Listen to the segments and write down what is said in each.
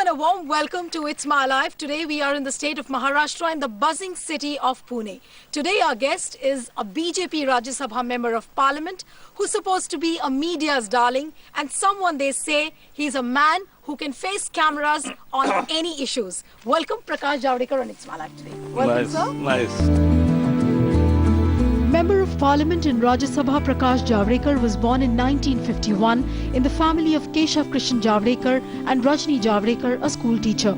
and a warm welcome to It's My Life. Today we are in the state of Maharashtra in the buzzing city of Pune. Today our guest is a BJP Rajya Sabha member of parliament who's supposed to be a media's darling and someone they say he's a man who can face cameras on any issues. Welcome Prakash Javadekar on It's My Life today. Welcome, sir. Nice. Member of Parliament in Rajya Sabha Prakash Javadekar was born in 1951 in the family of Keshav Krishan Javadekar and Rajni Javadekar, a school teacher.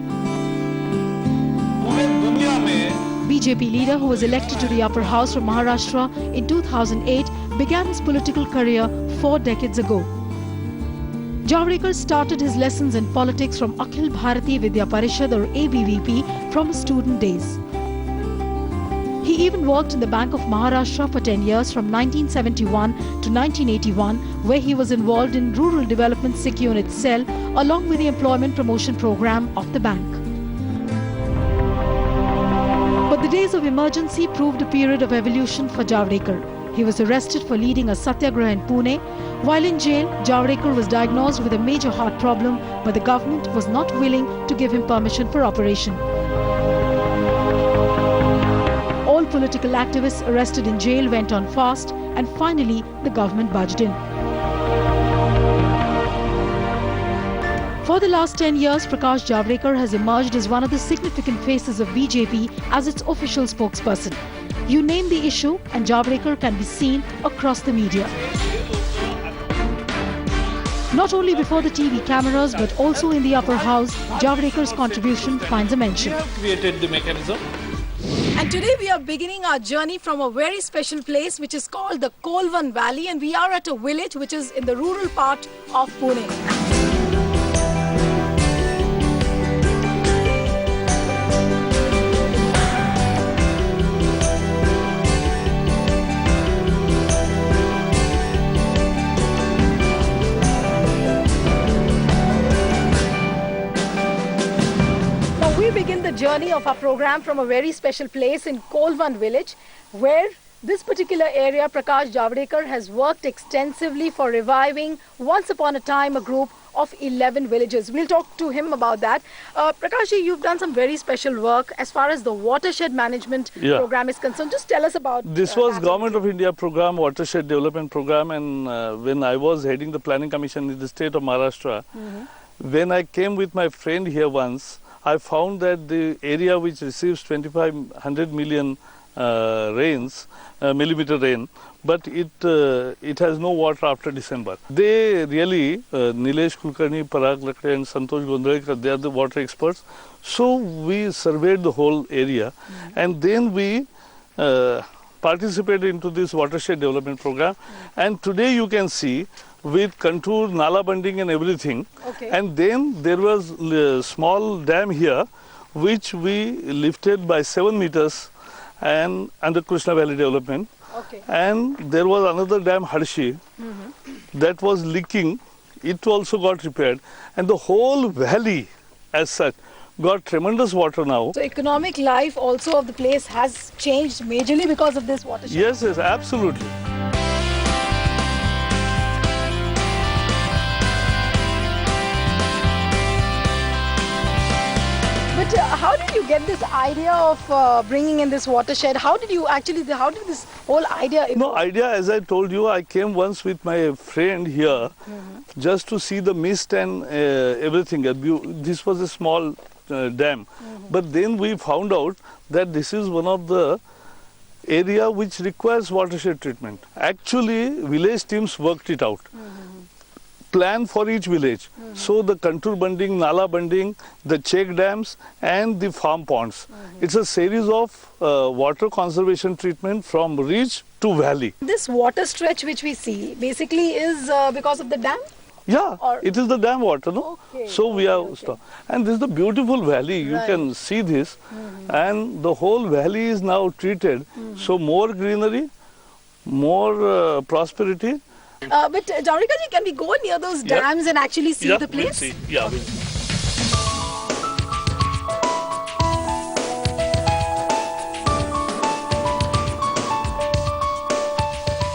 BJP leader who was elected to the upper house from Maharashtra in 2008 began his political career 4 decades ago. Javadekar started his lessons in politics from Akhil Bharatiya Vidya Parishad or ABVP from his student days. He even worked in the Bank of Maharashtra for 10 years from 1971 to 1981, where he was involved in Rural Development SIC Unit Cell along with the Employment Promotion Program of the bank. But the days of emergency proved a period of evolution for Javadekar. He was arrested for leading a satyagraha in Pune. While in jail, Javadekar was diagnosed with a major heart problem, but the government was not willing to give him permission for operation. All political activists arrested in jail went on fast, and finally the government budged in. For the last 10 years, Prakash Javadekar has emerged as one of the significant faces of BJP as its official spokesperson. You name the issue and Javadekar can be seen across the media. Not only before the TV cameras but also in the upper house, Javadekar's contribution finds a mention. We have created the mechanism. And today we are beginning our journey from a very special place which is called the Kolvan Valley, and we are at a village which is in the rural part of Pune. We begin the journey of our program from a very special place in Kolvan village, where this particular area Prakash Javadekar has worked extensively for reviving once upon a time a group of 11 villages. We'll talk to him about that. Prakash, you've done some very special work as far as the watershed management program is concerned. Just tell us about this. Was Government of India program, watershed development program, and when I was heading the planning commission in the state of Maharashtra, when I came with my friend here once, I found that the area which receives 2500 million millimeter rain, but it has no water after December. They really, Nilesh Kulkarni, Parag Lakde and Santosh Gondrelkar, they are the water experts. So we surveyed the whole area and then we participated into this watershed development program. And today you can see with contour, nala bunding and everything. And then there was a small dam here which we lifted by 7 meters and under Krishna Valley development. And there was another dam, Hadshi, that was leaking. It also got repaired. And the whole valley as such got tremendous water now. So economic life also of the place has changed majorly because of this watershed. Yes, yes, absolutely. But how did you get this idea of bringing in this watershed? How did this whole idea evolve? No idea, as I told you, I came once with my friend here just to see the mist and everything. This was a small dam. But then we found out that this is one of the area which requires watershed treatment. Actually, village teams worked it out. Plan for each village. So the contour bunding, nala bunding, the check dams and the farm ponds. It's a series of water conservation treatment from ridge to valley. This water stretch which we see basically is because of the dam? Yeah, it is the dam water, no? So we are stopped. And this is the beautiful valley. You can see this. And the whole valley is now treated. So more greenery, more prosperity. But Javadekar, can we go near those dams and actually see the place? We'll see. Yeah, we'll see.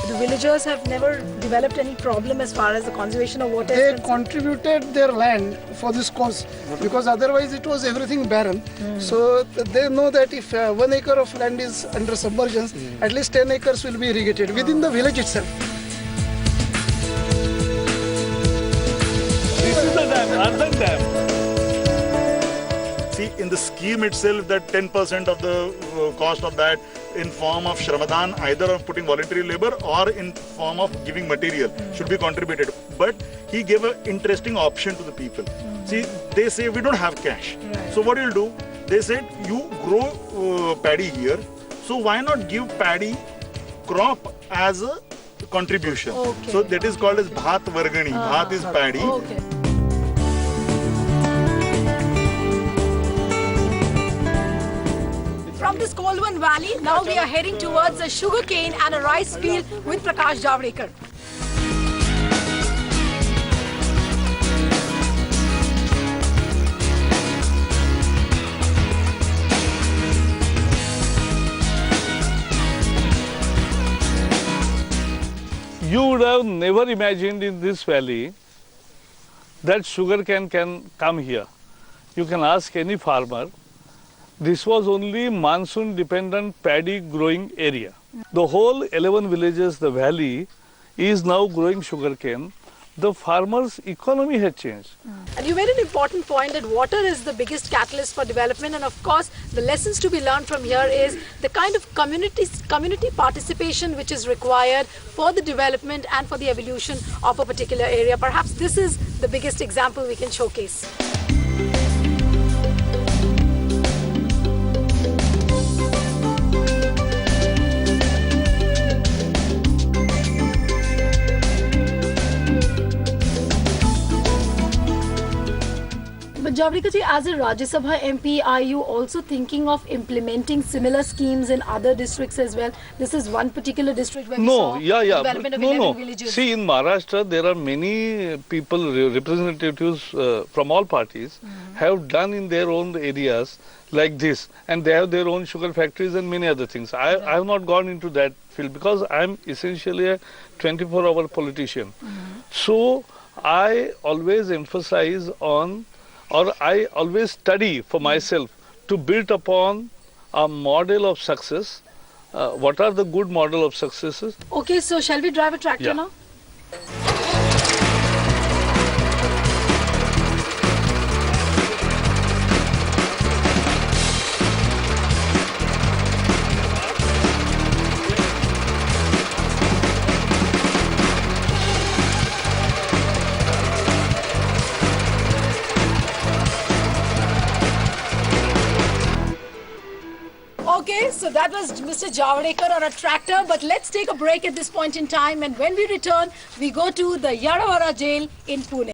The villagers have never developed any problem as far as the conservation of water They is concerned? contributed their land for this cause because otherwise it was everything barren. So they know that if 1 acre of land is under submergence, at least 10 acres will be irrigated within the village itself. This is the dam, Ardhan Dam. See, in the scheme itself, that 10% of the cost of that in form of Shramadhan, either of putting voluntary labor or in form of giving material, should be contributed. But he gave an interesting option to the people. See, they say we don't have cash. So what you'll do? They said you grow paddy here. So why not give paddy crop as a contribution? Okay. So that is called as Bhat Vargani. Bhat is paddy. Okay. From this Kolwan Valley, now we are heading towards a sugarcane and a rice field with Prakash Javadekar. You would have never imagined in this valley that sugar can come here. You can ask any farmer. This was only monsoon dependent paddy growing area. The whole 11 villages, the valley is now growing sugarcane. The farmers' economy has changed. And you made an important point that water is the biggest catalyst for development, and of course the lessons to be learned from here is the kind of community participation which is required for the development and for the evolution of a particular area. Perhaps this is the biggest example we can showcase. But Javadekar ji, as a Rajya Sabha MP, are you also thinking of implementing similar schemes in other districts as well? This is one particular district where we saw development of 11 villages. See, in Maharashtra, there are many people, representatives from all parties, have done in their own areas like this, and they have their own sugar factories and many other things. I have not gone into that field because I am essentially a 24-hour politician. So I always emphasize on, or I always study for myself to build upon a model of success. What are the good model of successes? Okay, so shall we drive a tractor Yeah. now? Okay, so that was Mr. Javadekar on a tractor, but let's take a break at this point in time, and when we return, we go to the Yadavara jail in Pune.